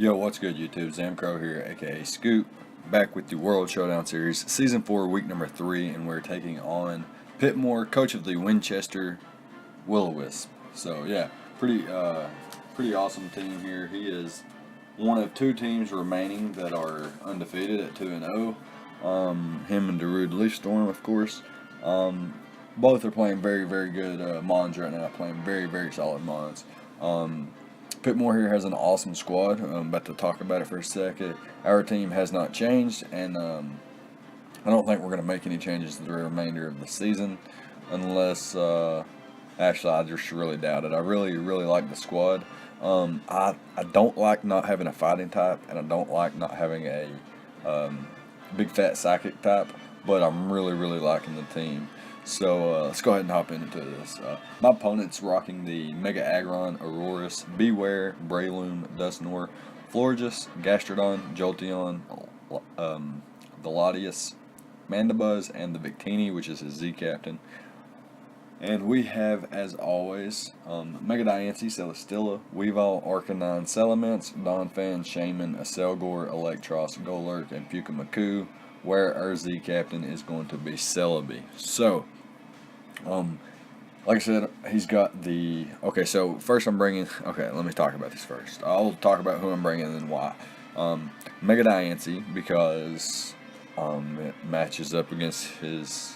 Yo, what's good, YouTube? Zamcrow here, aka Scoop, back with the World Showdown Series, Season 4, Week number 3, and we're taking on Pitmore, coach of the Winchester WillOWisps. So, yeah, pretty awesome team here. He is one of two teams remaining that are undefeated at 2-0. Him and Darude Leafstorm, of course. Both are playing very good Mons right now, playing very solid Mons. Pitmore here has an awesome squad. I'm about to talk about it for a second. Our team has not changed, and I don't think we're going to make any changes to the remainder of the season unless, actually, I just really doubt it. I really like the squad. I don't like not having a fighting type, and I don't like not having a big fat psychic type, but I'm really liking the team. So let's go ahead and hop into this. My opponent's rocking the Mega Aggron, Aurorus, Beware, Breloom, Dustnor, Florges, Gastrodon, Jolteon, the Latias, Mandibuzz, and the Victini, which is his Z Captain. And we have, as always, Mega Diancie, Celesteela, Weavile, Arcanine, Salamence, Donphan, Shaman, Acelgor, Electros, Golurk, and Pukamaku, where our Z Captain is going to be Celebi. So, like I said, he's got the... Okay, so first I'm bringing... Okay, let me talk about this first. I'll talk about who I'm bringing and then why. Mega Diancie, because it matches up against his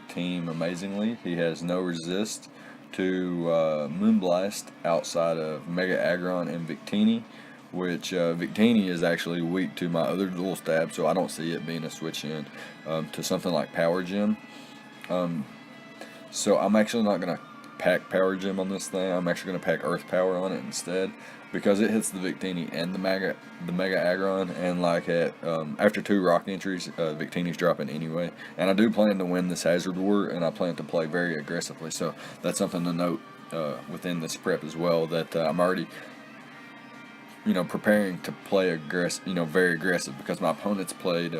team amazingly. He has no resist to Moonblast outside of Mega Aggron and Victini, which Victini is actually weak to my other dual stab, so I don't see it being a switch in to something like Power Gem. So I'm actually not going to pack Power Gem on this thing. I'm actually going to pack Earth Power on it instead, because it hits the Victini and the Mega Aggron, and like at after 2 rock entries, Victini's dropping anyway. And I do plan to win this Hazard War, and I plan to play very aggressively, so that's something to note within this prep as well, that I'm already preparing to play very aggressive, because my opponent's played,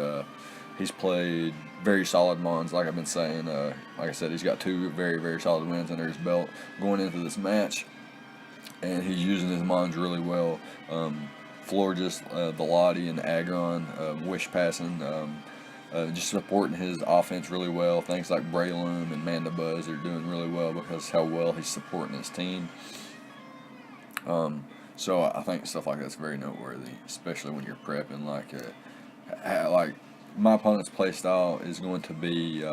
he's played very solid Mons, like I've been saying. Like I said, he's got 2 very solid wins under his belt going into this match, and he's using his Mons really well. Florges, the Lottie, and the Aggron, Wish Passing, just supporting his offense really well. Things like Breloom and Mandibuzz are doing really well because how well he's supporting his team. So I think stuff like that's very noteworthy, especially when you're prepping. Like my opponent's play style is going to be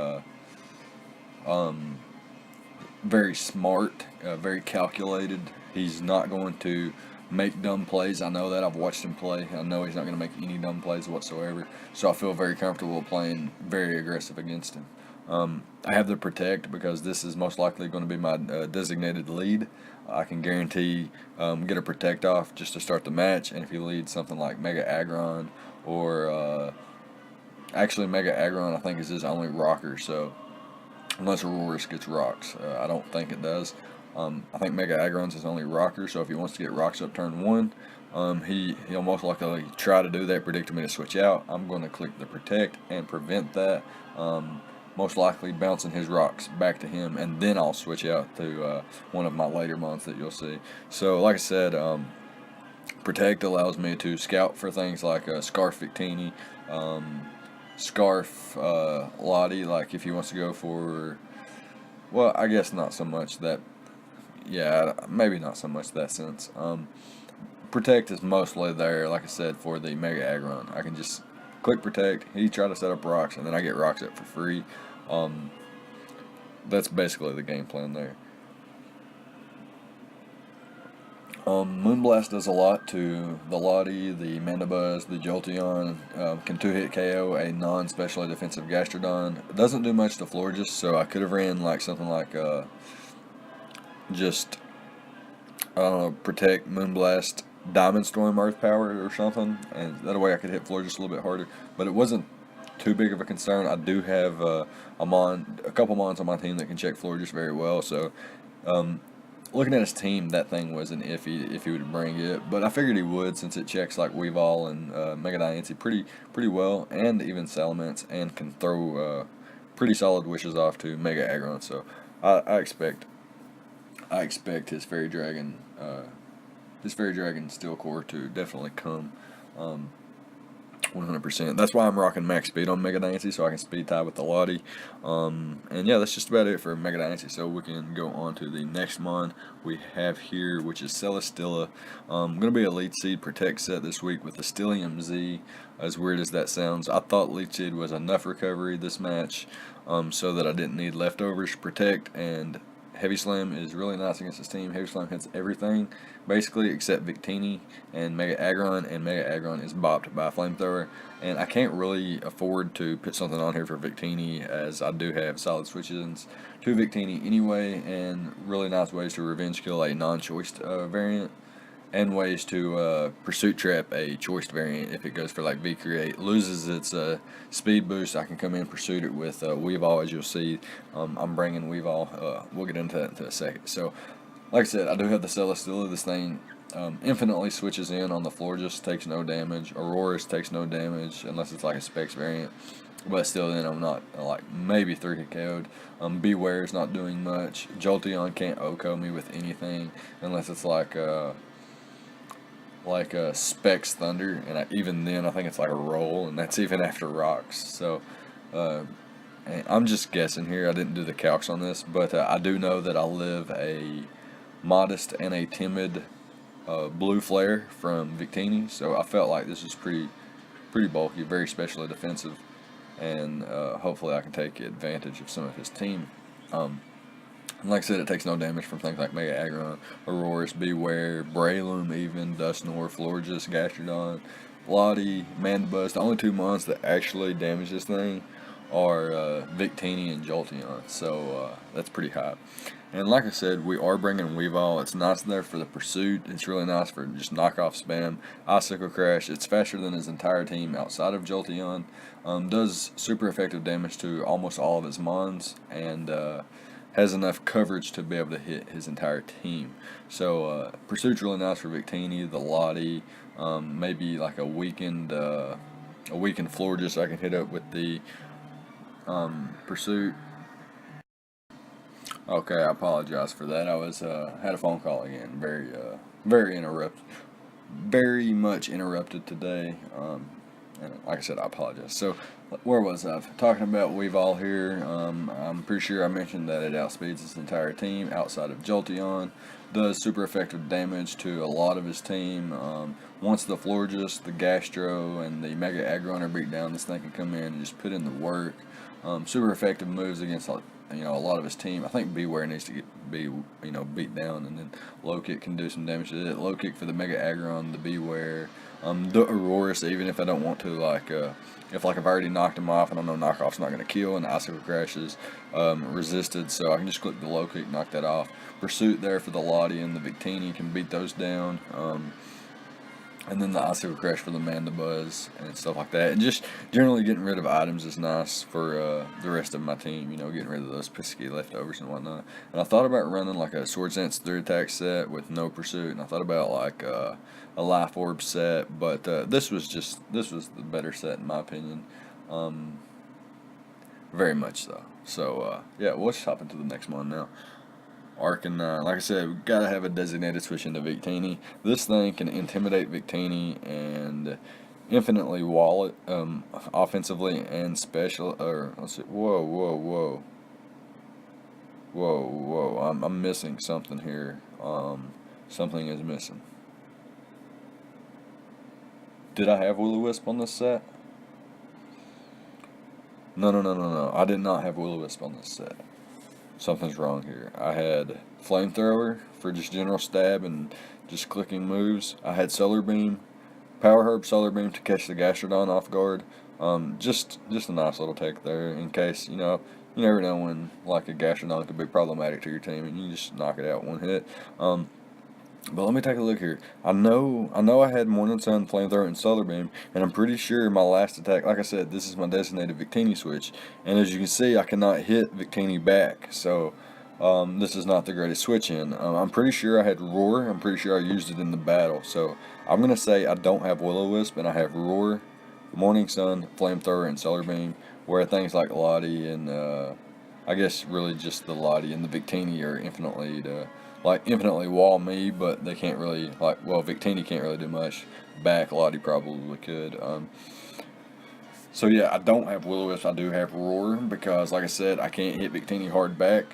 very smart, very calculated. He's not going to make dumb plays. I know that. I've watched him play. I know he's not going to make any dumb plays whatsoever. So I feel very comfortable playing very aggressive against him. I have the Protect because this is most likely going to be my designated lead. I can guarantee get a Protect off just to start the match, and if he leads something like Mega Aggron or actually Mega Aggron I think is his only rocker, so unless Aurorus gets rocks, I don't think it does. I think Mega Aggron's his only rocker, so if he wants to get rocks up turn 1, he'll most likely try to do that, predicting me to switch out. I'm going to click the Protect and prevent that. Most likely bouncing his rocks back to him, and then I'll switch out to one of my later months that you'll see. So like I said, Protect allows me to scout for things like Scarf Victini, Scarf Lottie, like if he wants to go for, well, I guess not so much that, yeah, maybe not so much that sense. Protect is mostly there, like I said, for the Mega Aggron. I can just click Protect, he try to set up rocks, and then I get rocks up for free. That's basically the game plan there. Moonblast does a lot to the Lottie, the Mandibuzz, the Jolteon. Can 2-hit KO a non-specially defensive Gastrodon. It doesn't do much to Florges, so I could have ran like something like just, I don't know, Protect, Moonblast, Diamond Storm, Earth Power or something, and that way I could hit Florges a little bit harder. But it wasn't too big of a concern. I do have a couple Mons on my team that can check Florges very well, so looking at his team, that thing wasn't iffy if he would bring it, but I figured he would, since it checks like Weavile and Mega Diancie pretty well, and even Salamence, and can throw pretty solid wishes off to Mega Aggron. So I expect his Fairy Dragon this Fairy Dragon Steel Core to definitely come. 100%. That's why I'm rocking max speed on Mega Dynasty, so I can speed tie with the Lottie. And yeah, that's just about it for Mega Dynasty. So we can go on to the next mon we have here, which is Celesteela. Going to be a Leech Seed Protect set this week with the Stellium Z. As weird as that sounds, I thought Leech Seed was enough recovery this match, so that I didn't need leftovers to protect, and Heavy Slam is really nice against this team. Heavy Slam hits everything, basically, except Victini and Mega Aggron, and Mega Aggron is bopped by Flamethrower. And I can't really afford to put something on here for Victini, as I do have solid switches to Victini anyway, and really nice ways to revenge kill a non-choiced variant, and ways to Pursuit Trap a choiced variant if it goes for like V-Create. Loses its speed boost, I can come in Pursuit it with Weavile, as you'll see. I'm bringing Weavile. We'll get into that in a second. So, like I said, I do have the Celesteela. This thing infinitely switches in on the floor, just takes no damage. Aurora's takes no damage unless it's like a Specs variant. But still, then I'm not like maybe 3-hit KO'd. Beware's not doing much. Jolteon can't OHKO me with anything unless it's like Specs Thunder, and even then I think it's like a roll, and that's even after rocks. So and I'm just guessing here. I didn't do the calcs on this, but I do know that I live a modest and a timid blue flare from Victini, so I felt like this was pretty bulky, very specially defensive, and hopefully I can take advantage of some of his team. And like I said, it takes no damage from things like Mega Aggron, Aurora's, Beware, Breloom, even Dusknoir, Florges, Gastrodon, Lottie, Mandibuzz. The only two mons that actually damage this thing are Victini and Jolteon, so that's pretty high. And like I said, we are bringing Weavile. It's nice there for the Pursuit. It's really nice for just knockoff spam. Icicle Crash. It's faster than his entire team outside of Jolteon. Does super effective damage to almost all of his mons, and has enough coverage to be able to hit his entire team. So Pursuit's really nice for Victini, the Lottie, maybe like a weakened Florges I can hit up with the Pursuit. Okay, I apologize for that. I was had a phone call again. Very much interrupted today. And like I said, I apologize. So, where was I? Talking about Weavile here. I'm pretty sure I mentioned that it outspeeds its entire team outside of Jolteon. Does super effective damage to a lot of his team. Once the Florges, the Gastro, and the Mega Aggron are beat down, this thing can come in and just put in the work. Super effective moves against a lot of his team. I think Beware needs to be beat down, and then Low Kick can do some damage to it. Low Kick for the Mega Aggron, the Beware, the Auroras. Even if I don't want to, if I've already knocked him off and I know knockoff's not going to kill, and the Icicle Crash is resisted, so I can just click the Low Kick, knock that off. Pursuit there for the Lottie and the Victini can beat those down. And then the Icicle Crash for the Mandibuzz and stuff like that. And just generally getting rid of items is nice for the rest of my team, getting rid of those pesky leftovers and whatnot. And I thought about running like a Sword Dance 3-attack set with no Pursuit, and I thought about like a Life Orb set, but this was the better set in my opinion. Very much so. So, yeah, we'll just hop into the next one now. Arcanine, like I said, we gotta have a designated switch into Victini. This thing can intimidate Victini and infinitely wall it offensively and special. Or let's see, whoa! I'm missing something here. Something is missing. Did I have WillOWisp on this set? No. I did not have WillOWisp on this set. Something's wrong here. I had Flamethrower for just general stab and just clicking moves. I had Solar Beam, Power Herb Solar Beam to catch the Gastrodon off guard. Just a nice little take there in case, you never know when like a Gastrodon could be problematic to your team and you just knock it out one hit. But let me take a look here. I know I had Morning Sun, Flamethrower, and Solar Beam, and I'm pretty sure my last attack, like I said, this is my designated Victini switch, and as you can see, I cannot hit Victini back, so this is not the greatest switch in. I'm pretty sure I had Roar. I'm pretty sure I used it in the battle, so I'm going to say I don't have WillOWisp, and I have Roar, Morning Sun, Flamethrower, and Solar Beam, where things like Lottie and I guess really just the Lottie and the Victini are infinitely to like infinitely wall me, but they can't really, like, well, Victini can't really do much back. Lottie probably could. So yeah, I don't have WillOWisps. I do have Roar because, like I said, I can't hit Victini hard back.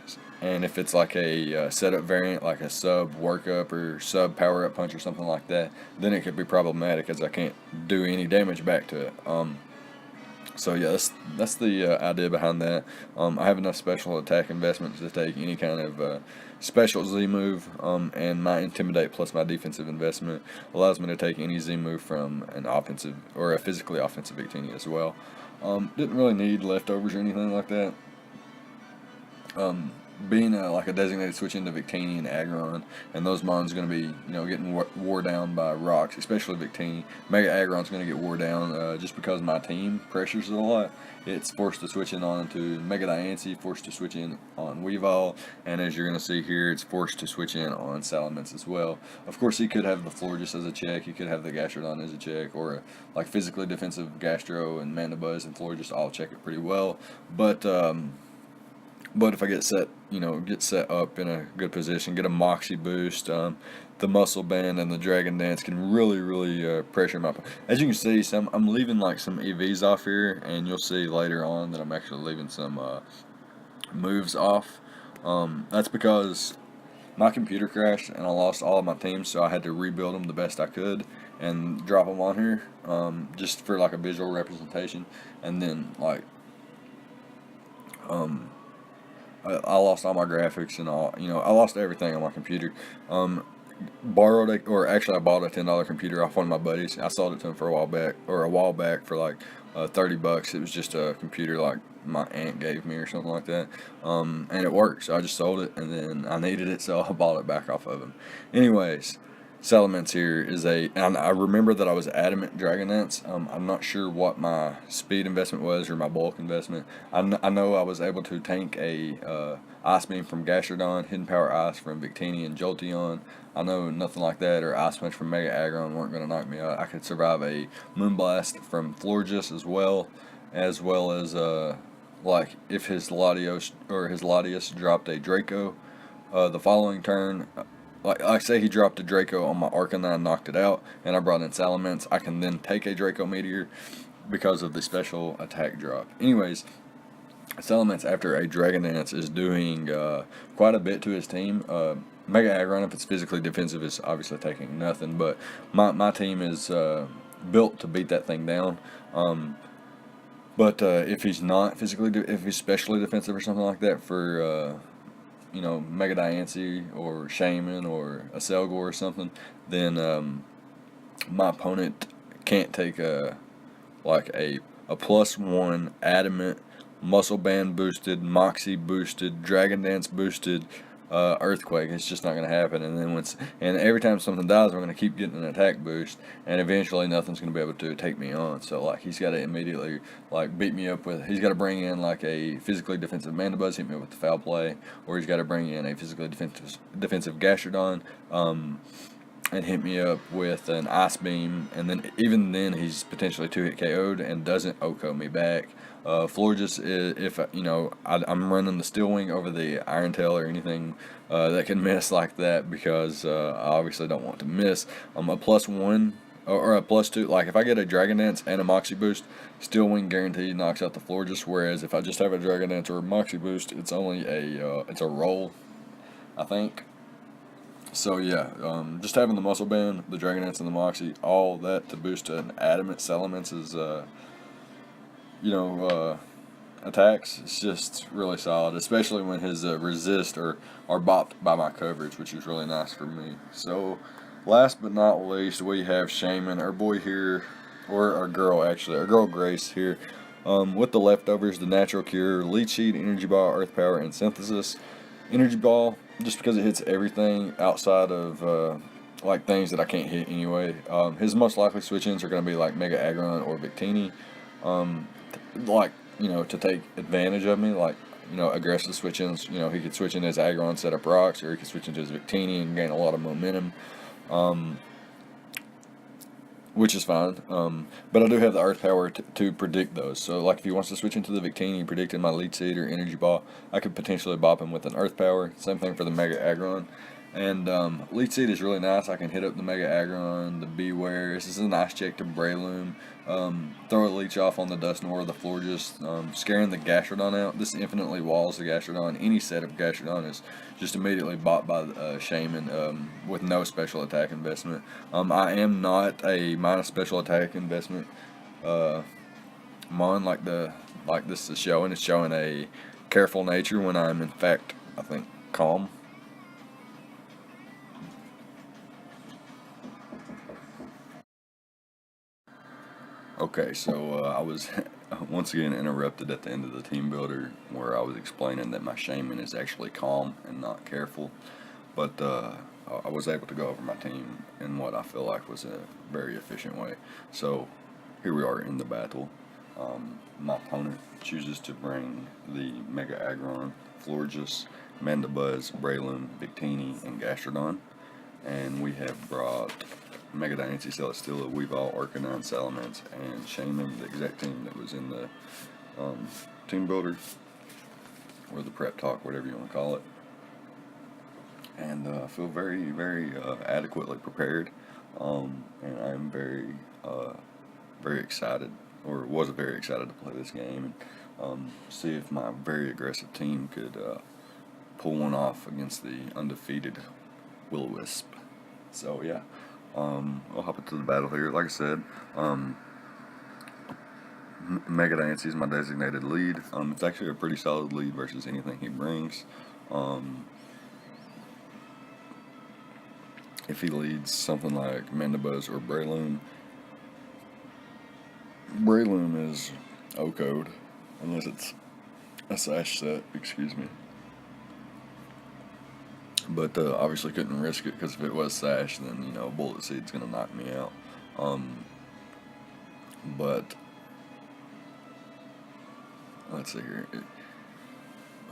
And if it's like a setup variant, like a sub workup or sub power up punch or something like that, then it could be problematic as I can't do any damage back to it. So yeah, that's the idea behind that. I have enough special attack investments to take any kind of special Z move, and my Intimidate plus my defensive investment allows me to take any Z move from an offensive or a physically offensive Victini as well. Didn't really need leftovers or anything like that. Being like a designated switch into Victini and Aggron, and those mons going to be, getting wore down by rocks, especially Victini. Mega Aggron's going to get wore down just because my team pressures it a lot. It's forced to switch in on to Mega Diancie, forced to switch in on Weavile, and as you're going to see here, it's forced to switch in on Salamence as well. Of course, he could have the Florges as a check, he could have the Gastrodon as a check, or like physically defensive Gastro and Mandibuzz and Florges all check it pretty well, but if I get set up in a good position, get a Moxie boost, the Muscle Band and the Dragon Dance can really pressure my. As you can see, I'm leaving like some EVs off here, and you'll see later on that I'm actually leaving some moves off. That's because my computer crashed and I lost all of my teams, so I had to rebuild them the best I could and drop them on here, just for like a visual representation, and then like. I lost all my graphics and all, I lost everything on my computer. Borrowed it, or actually I bought a $10 computer off one of my buddies. I sold it to him for a while back for like $30. It was just a computer like my aunt gave me or something like that. And it worked, so I just sold it, and then I needed it, so I bought it back off of him. Anyways, Salamence here is and I remember that I was adamant Dragonance. I'm not sure what my speed investment was or my bulk investment. I know I was able to tank a Ice Beam from Gastrodon, Hidden Power Ice from Victini and Jolteon. I know nothing like that, or Ice Punch from Mega Aggron weren't going to knock me out. I could survive a Moonblast from Florges as well as like if his Latios dropped a Draco the following turn. Like say he dropped a Draco on my Arcanine and knocked it out, and I brought in Salamence, I can then take a Draco Meteor because of the special attack drop. Anyways, Salamence after a Dragon Dance is doing quite a bit to his team. Mega Aggron, if it's physically defensive, is obviously taking nothing, but my team is built to beat that thing down. But if he's not if he's specially defensive or something like that for Mega Diancie or Shaman or a Selgor or something, then my opponent can't take a +1 adamant, Muscle Band boosted, Moxie boosted, Dragon Dance boosted Earthquake. It's just not going to happen. And then every time something dies, we're going to keep getting an attack boost, and eventually nothing's going to be able to take me on. So like he's got to immediately beat me up with. He's got to bring in like a physically defensive Mandibuzz, hit me up with the Foul Play, or he's got to bring in a physically defensive Gastrodon, and hit me up with an Ice Beam, and then even then he's potentially 2-hit KO'd and doesn't OHKO me back. Florges, if I'm running the Steel Wing over the Iron Tail or anything that can miss like that, because I obviously don't want to miss. I'm a +1 or a +2. Like if I get a Dragon Dance and a Moxie boost, Steel Wing guaranteed knocks out the Florges. Whereas if I just have a Dragon Dance or a Moxie boost, it's only it's a roll, I think. So yeah, just having the Muscle Band, the Dragon Dance, and the Moxie, all that to boost an adamant Salamence's attacks. It's just really solid, especially when his resist are bopped by my coverage, which is really nice for me. So last but not least, we have Shaman, our boy here, or our girl Grace here, with the leftovers, the Natural Cure, Leech Seed, Energy Ball, Earth Power, and Synthesis. Energy Ball, just because it hits everything outside of things that I can't hit anyway. His most likely switch-ins are going to be like Mega Aggron or Victini. To take advantage of me, aggressive switch-ins. He could switch in his Aggron, set up rocks, or he could switch into his Victini and gain a lot of momentum, which is fine. But I do have the Earth Power to predict those. So, like, if he wants to switch into the Victini, predicting my Leech Seed or Energy Ball, I could potentially bop him with an Earth Power. Same thing for the Mega Aggron. And lead seed is really nice. I can hit up the Mega Aggron, the Beware. This is a nice check to Breloom. Throw a leech off on the Dusknoir or the Florges, scaring the Gastrodon out. This infinitely walls the Gastrodon. Any set of Gastrodon is just immediately bought by Shaman with no special attack investment. I am not a minus special attack investment mon like this is showing. It's showing a careful nature when I'm in fact, I think, calm. Okay, so I was once again interrupted at the end of the team builder where I was explaining that my shaman is actually calm and not careful, but I was able to go over my team in what I feel like was a very efficient way. So here we are in the battle. My opponent chooses to bring the Mega Aggron, Florges, Mandibuzz, Breloom, Victini, and Gastrodon, and we have brought Mega Dynasty, Celesteela, Weavile, Arcanine, Salamence, and Shaman, the exact team that was in the team builder, or the prep talk, whatever you want to call it. And I feel very, very adequately prepared, and I'm very, very excited, or was very excited to play this game and see if my very aggressive team could pull one off against the undefeated WillOWisp. So yeah. I'll hop into the battle here. Like I said, Mega Dynasty is my designated lead. It's actually a pretty solid lead versus anything he brings. If he leads something like Mandibuzz or Breloom, Breloom is O-code, unless it's a sash set, excuse me. But obviously couldn't risk it, because if it was sash, then you know Bullet Seed's gonna knock me out. But let's see here.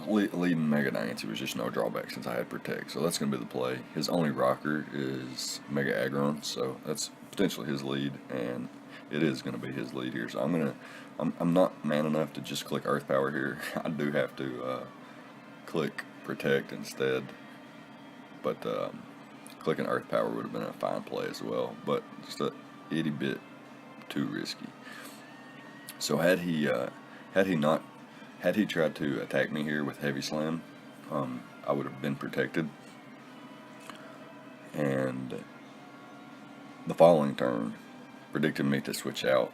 Leading Mega Dynasty was just no drawback since I had Protect, so that's gonna be the play. His only rocker is Mega Aggron, so that's potentially his lead, and it is gonna be his lead here. So I'm not man enough to just click Earth Power here. I do have to click Protect instead. But clicking Earth Power would have been a fine play as well, but just a itty bit too risky. So had he tried to attack me here with Heavy Slam, I would have been protected. And the following turn, predicted me to switch out,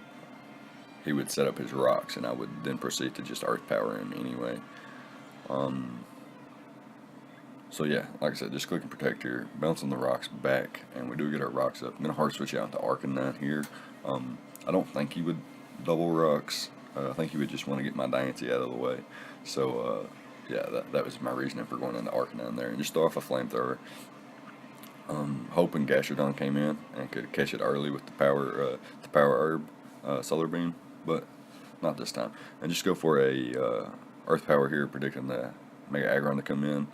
he would set up his rocks, and I would then proceed to just Earth Power him anyway. So yeah, like I said, just click and protect here, bouncing the rocks back, and we do get our rocks up. I'm going to hard switch out to Arcanine here. I don't think he would double rocks. I think he would just want to get my Dynasty out of the way. So yeah, that was my reasoning for going into Arcanine there. And just throw off a Flamethrower. Hoping Gastrodon came in and could catch it early with the power herb, Solar Beam, but not this time. And just go for a Earth Power here, predicting the Mega Aggron to come in.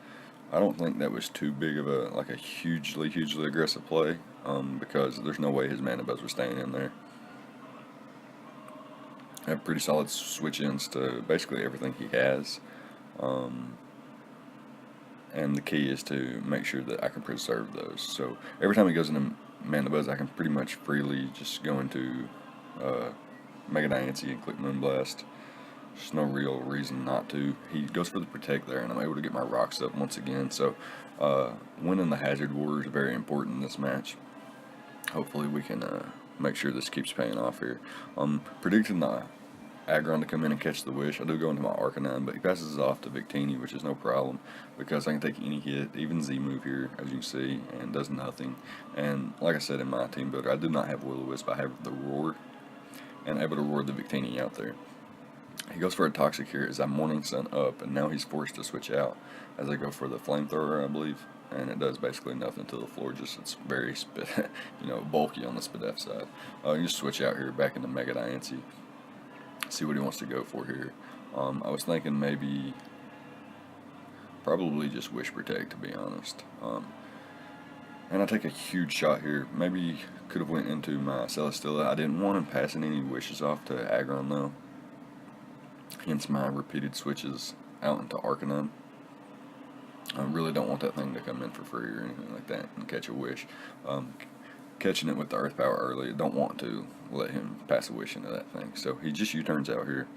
I don't think that was too big of a hugely aggressive play, because there's no way his Mandibuzz was staying in there. I have pretty solid switch-ins to basically everything he has, and the key is to make sure that I can preserve those. So every time he goes into Mandibuzz, I can pretty much freely just go into Mega Dynasty and click Moonblast. There's no real reason not to. He goes for the Protect there, and I'm able to get my rocks up once again. So winning the Hazard War is very important in this match. Hopefully we can make sure this keeps paying off here. Predicting the Aggron to come in and catch the Wish. I do go into my Arcanine, but he passes it off to Victini, which is no problem, because I can take any hit, even Z-move here, as you can see, and does nothing. And like I said in my team builder, I do not have WillOWisp. I have the Roar, and able to roar the Victini out there. He goes for a Toxic here as I'm Morning Sun up, and now he's forced to switch out as I go for the Flamethrower, I believe, and it does basically nothing to the floor. Just it's very bulky on the Spadef side. You just switch out here back into Mega Dynasty, see what he wants to go for here. I was thinking maybe probably just Wish Protect, to be honest. And I take a huge shot here. Maybe could have went into my Celesteela. I didn't want him passing any wishes off to Aggron though. Hence my repeated switches out into Arcanine. I really don't want that thing to come in for free or anything like that and catch a wish. Catching it with the earth power early, I don't want to let him pass a wish into that thing. So he just U-turns out here,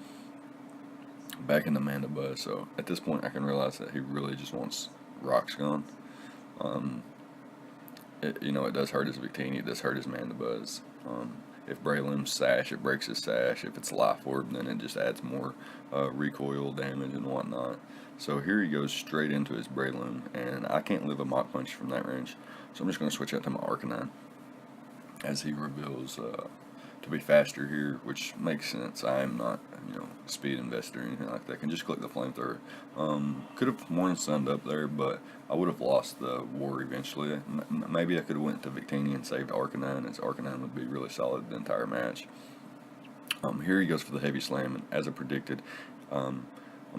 back into Mandibuzz. So at this point I can realize that he really just wants rocks gone. It does hurt his Victini, it does hurt his Mandibuzz. If Breloom's sash, it breaks his sash. If it's Life Orb, then it just adds more recoil damage and whatnot. So here he goes straight into his Breloom, and I can't live a Mach Punch from that range. So I'm just going to switch out to my Arcanine as he reveals to be faster here, which makes sense. I am not, speed investor or anything like that. I can just click the Flamethrower. Could have Morning Sunned up there, but I would have lost the war eventually. Maybe I could have went to Victini and saved Arcanine, as Arcanine would be really solid the entire match. Here he goes for the Heavy Slam, and as I predicted, I'm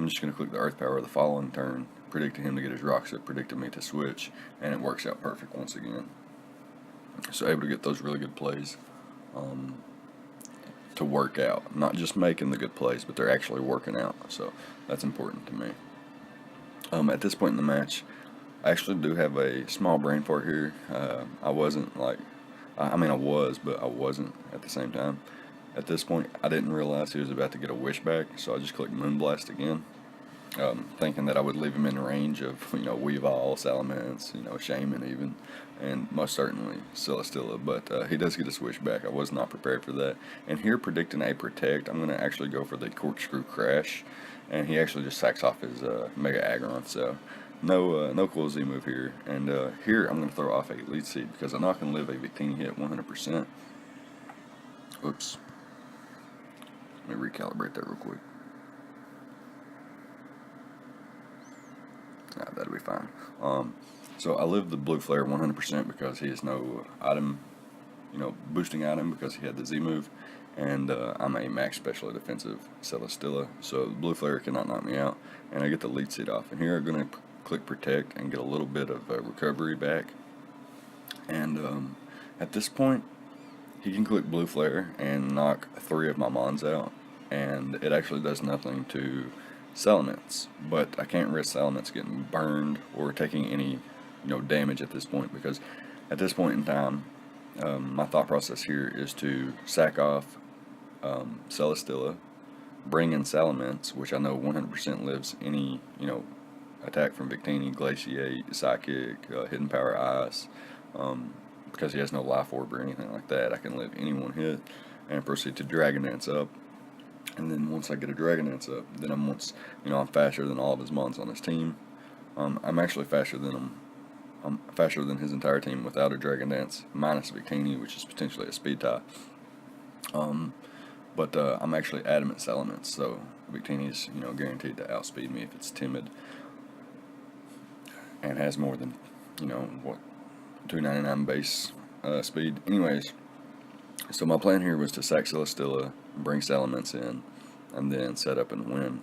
just going to click the Earth Power the following turn, predicting him to get his Rocks up, predicted me to switch, and it works out perfect once again. So able to get those really good plays to work out. Not just making the good plays, but they're actually working out. So that's important to me. At this point in the match, I actually do have a small brain fart here. I wasn't like, I was, but I wasn't at the same time. At this point, I didn't realize he was about to get a wish back, so I just clicked Moonblast again, thinking that I would leave him in range of, Weavile, Salamence, Shaman even, and most certainly Celesteela, but he does get a switch back. I was not prepared for that. And here, predicting a Protect, I'm going to actually go for the Corkscrew Crash, and he actually just sacks off his Mega Aggron, so no cool Z move here. And here, I'm going to throw off a Leech Seed, because I'm not going to live a Victini hit 100%. Oops. Let me recalibrate that real quick. That'll be fine. So I live the Blue Flare 100% because he has no item, boosting item, because he had the Z move, and I'm a max special defensive Celesteela, so the Blue Flare cannot knock me out, and I get the Leech Seed off. And here I'm going to click Protect and get a little bit of recovery back. And at this point, he can click Blue Flare and knock 3 of my Mons out, and it actually does nothing to Salamence, but I can't risk Salamence getting burned or taking any, damage at this point, because at this point in time, my thought process here is to sack off Celesteela, bring in Salamence, which I know 100% lives any, attack from Victini, Glaciate, Psychic, Hidden Power Ice, because he has no Life Orb or anything like that. I can live any one hit and proceed to Dragon Dance up. And then once I get a Dragon Dance up, then I'm faster than all of his Mons on his team. I'm actually faster than him. I'm faster than his entire team without a Dragon Dance, minus Victini, which is potentially a speed tie. But I'm actually Adamant Salamence, so Victini's guaranteed to outspeed me if it's timid and has more than 299 base speed. Anyways, so my plan here was to sack Celesteela, bring Salamence in, and then set up and win.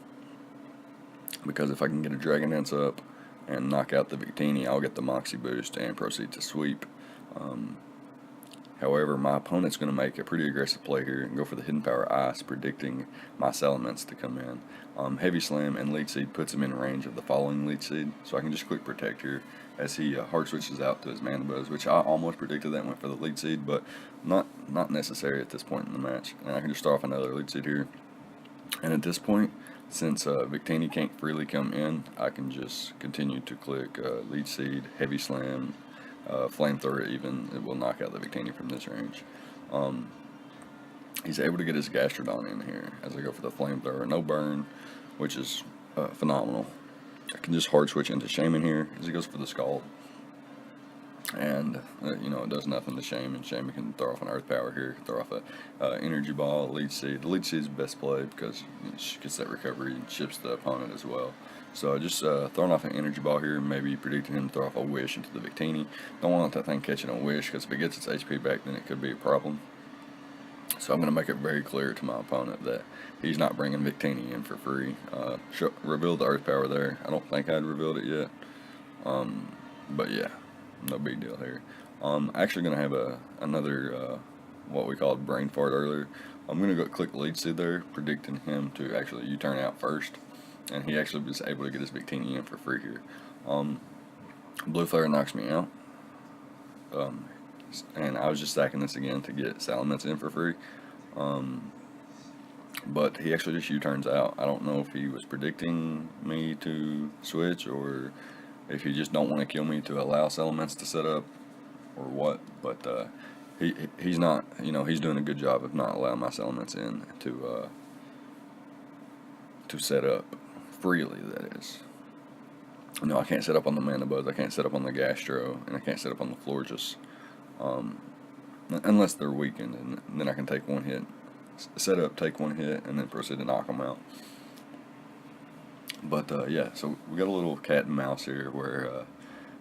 Because if I can get a Dragon Dance up and knock out the Victini, I'll get the Moxie boost and proceed to sweep. However, my opponent's going to make a pretty aggressive play here and go for the Hidden Power Ice, predicting my Salamence to come in. Heavy Slam and Leech Seed puts him in range of the following Leech Seed, so I can just click Protect here as he hard switches out to his Mandibuzz, which I almost predicted that went for the Leech Seed, but not necessary at this point in the match. And I can just start off another Leech Seed here. And at this point, since Victini can't freely come in, I can just continue to click Leech Seed, Heavy Slam, Flamethrower even. It will knock out the Victini from this range. He's able to get his Gastrodon in here as I go for the Flamethrower. No burn, which is phenomenal. I can just hard switch into Shaman here as he goes for the Scald. And, it does nothing to Shaman. Shaman can throw off an Earth Power here, throw off a Energy Ball, Leech Seed. The Leech Seed is the best play because she gets that recovery and chips the opponent as well. So just throwing off an Energy Ball here, maybe predicting him to throw off a Wish into the Victini. Don't want that thing catching a Wish, because if it gets its HP back, then it could be a problem. So I'm going to make it very clear to my opponent that he's not bringing Victini in for free. Revealed the Earth Power there. I don't think I'd revealed it yet. But yeah, no big deal here. Actually going to have another what we called brain fart earlier. I'm going to go click Leech Seed there, predicting him to actually U-turn out first. And he actually was able to get his Victini in for free here. Blue Flare knocks me out. And I was just stacking this again to get Salamence in for free. But he actually just U-turns out. I don't know if he was predicting me to switch or if he just don't want to kill me to allow Salamence to set up or what. But he's not, he's doing a good job of not allowing my Salamence in to set up freely, that is. No, I can't set up on the Manabuzz, I can't set up on the Gastro, and I can't set up on the Florges. Unless they're weakened, and then I can take one hit, set up, take one hit, and then proceed to knock them out. But yeah, so we got a little cat and mouse here where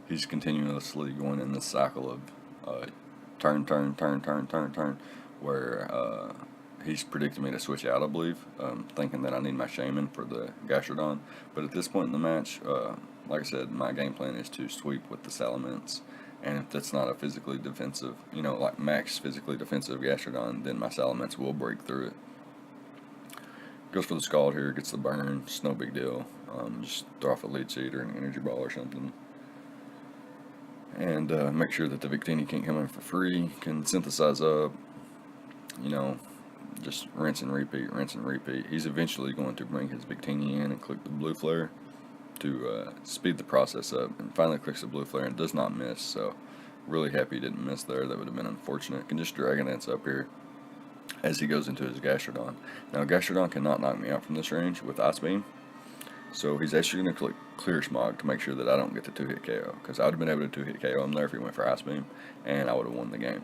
he's continuously going in this cycle of turn, where he's predicting me to switch out, I believe, thinking that I need my Shaman for the Gastrodon. But at this point in the match, like I said, my game plan is to sweep with the Salamence. And if that's not a physically defensive, like max physically defensive Gastrodon, then my Salamence will break through it. Goes for the Scald here, gets the burn, it's no big deal. Just throw off a Leech Seed or an Energy Ball or something. And make sure that the Victini can't come in for free, can synthesize up, just rinse and repeat, rinse and repeat. He's eventually going to bring his Victini in and click the Blue Flare to speed the process up, and finally clicks the Blue Flare and does not miss, so really happy he didn't miss there. That would have been unfortunate. Can just Dragon Dance up here as he goes into his Gastrodon. Now Gastrodon cannot knock me out from this range with Ice Beam, so he's actually going to click Clear Smog to make sure that I don't get the 2-hit KO, because I would have been able to 2-hit KO him there if he went for Ice Beam, and I would have won the game.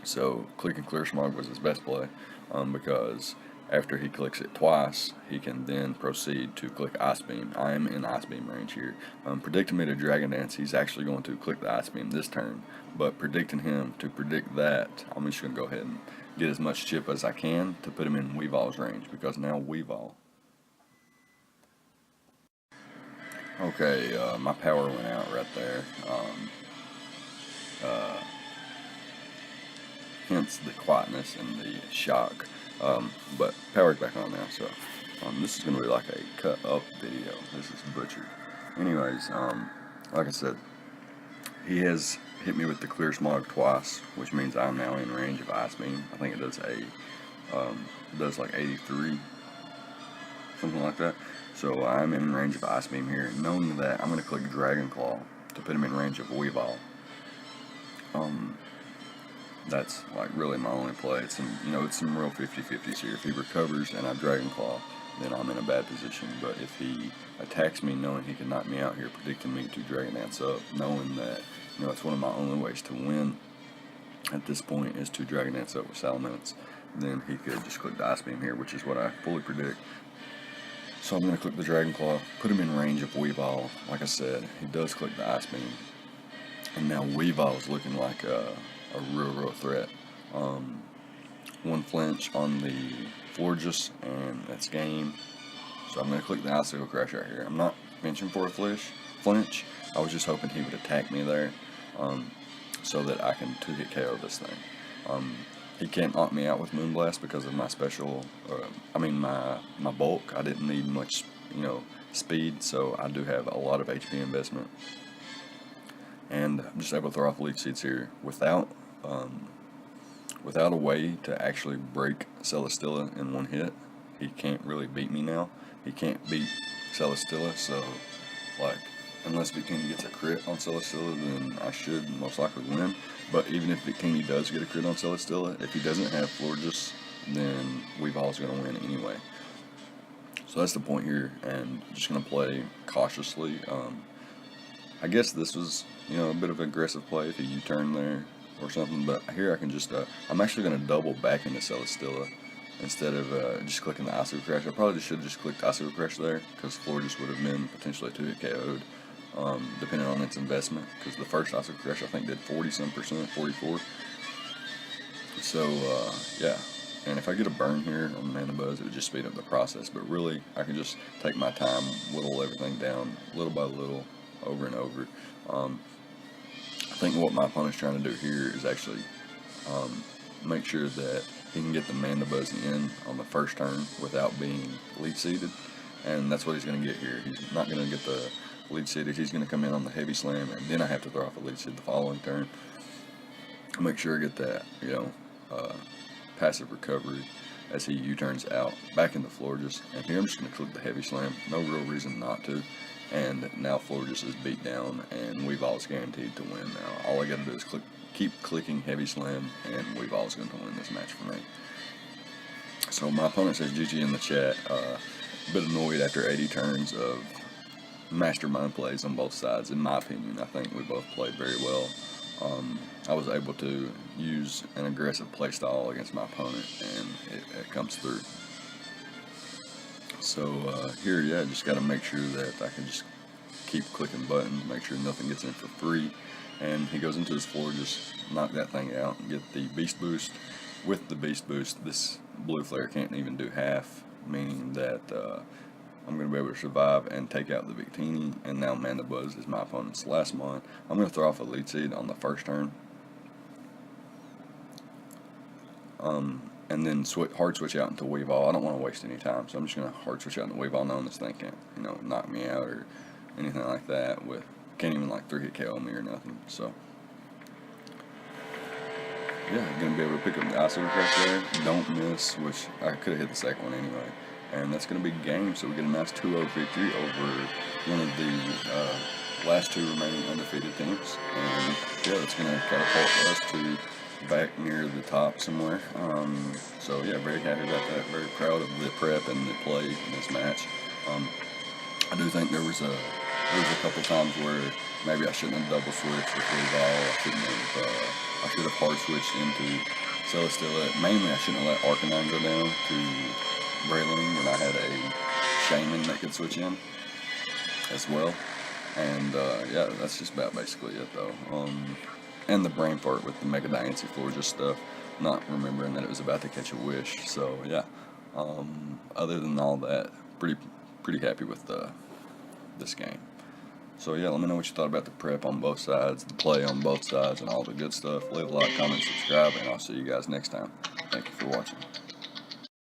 So clicking Clear Smog was his best play, because after he clicks it twice, he can then proceed to click Ice Beam. I am in Ice Beam range here. Predicting me to Dragon Dance, he's actually going to click the Ice Beam this turn. But predicting him to predict that, I'm just going to go ahead and get as much chip as I can to put him in Weavol's range, because now Weavol. Okay, my power went out right there. Hence the quietness and the shock. But power's back on now, so this is going to be like a cut up video. This is butchered. Anyways, like I said, he has hit me with the Clear Smog twice, which means I'm now in range of Ice Beam. I think it does like 83, something like that. So I'm in range of Ice Beam here, knowing that I'm going to click Dragon Claw to put him in range of Weavol. That's like really my only play. It's some real 50-50s here. If he recovers and I Dragon Claw, then I'm in a bad position. But if he attacks me knowing he can knock me out here, predicting me to Dragon Dance up, knowing that it's one of my only ways to win at this point is to Dragon Dance up with Salamence, then he could just click the Ice Beam here, which is what I fully predict. So I'm going to click the Dragon Claw, put him in range of Weavol. Like I said, he does click the Ice Beam. And now Weavol is looking like a real threat. One flinch on the Florges, and that's game. So I'm going to click the Icicle Crash right here. I'm not benching for a flinch. I was just hoping he would attack me there, so that I can 2-hit KO this thing. He can't knock me out with Moonblast because of my special, my bulk. I didn't need much, speed, so I do have a lot of HP investment. And I'm just able to throw off Leech Seeds here without a way to actually break Celesteela in one hit. He can't really beat me now. He can't beat Celesteela, so unless Victini gets a crit on Celesteela, then I should most likely win. But even if Victini does get a crit on Celesteela, if he doesn't have Florges, then Weavol's going to win anyway. So that's the point here, and just going to play cautiously. I guess this was, a bit of an aggressive play if he U-turn there or something, but here I can just, I'm actually going to double back into Celesteela instead of just clicking the Icicle Crash. I probably should have just clicked Icicle Crash there, because Florges would have been potentially 2-hit KO'd, depending on its investment, because the first Icicle Crash I think did 40-some%, 44. So, yeah. And if I get a burn here on the Manabuzz, it would just speed up the process, but really, I can just take my time, whittle everything down little by little, over and over. I think what my opponent's trying to do here is actually make sure that he can get the Manabuzz in on the first turn without being lead seeded, and that's what he's going to get here. He's not going to get the lead seeded, he's going to come in on the heavy slam, and then I have to throw off a lead seed the following turn. Make sure I get that, passive recovery as he U-turns out back into Florges. And here I'm just going to click the heavy slam. No real reason not to. And now Florges is beat down, and WillOWisps is guaranteed to win now. All I got to do is keep clicking heavy slam, and WillOWisps is going to win this match for me. So my opponent says GG in the chat. A bit annoyed after 80 turns of mastermind plays on both sides. In my opinion, I think we both played very well. I was able to use an aggressive play style against my opponent, and it comes through. So here, just got to make sure that I can just keep clicking buttons, make sure nothing gets in for free. And he goes into his floor, just knock that thing out and get the beast boost. With the beast boost, this blue flare can't even do half, meaning that I'm going to be able to survive and take out the Victini. And now Mana Buzz is my opponent's last mon. I'm going to throw off a lead seed on the first turn. And then hard switch out into Weavile. I don't want to waste any time, so I'm just going to hard switch out into Weavile, knowing this thing can't, knock me out or anything like that. Can't even like 3-hit KO me or nothing. So yeah, going to be able to pick up the Ice Overcraft there. Don't miss, which I could have hit the second one anyway. And that's going to be game, so we get a nice 2-0 victory over one of the last two remaining undefeated teams. And yeah, that's going to catapult us to back near the top somewhere. So yeah, very happy about that. Very proud of the prep and the play in this match. I do think there was a couple times where maybe I shouldn't have double switched with WillOWisps. I should have hard switched into Celesteela. Mainly, I shouldn't have let Arcanine go down to Braylon when I had a Shaman that could switch in as well. And yeah, that's just about basically it though. And the brain fart with the Mega Diancie Florges stuff, not remembering that it was about to catch a wish. So yeah, other than all that, pretty happy with this game. So yeah, let me know what you thought about the prep on both sides, the play on both sides, and all the good stuff. Leave a like, comment, subscribe, and I'll see you guys next time. Thank you for watching.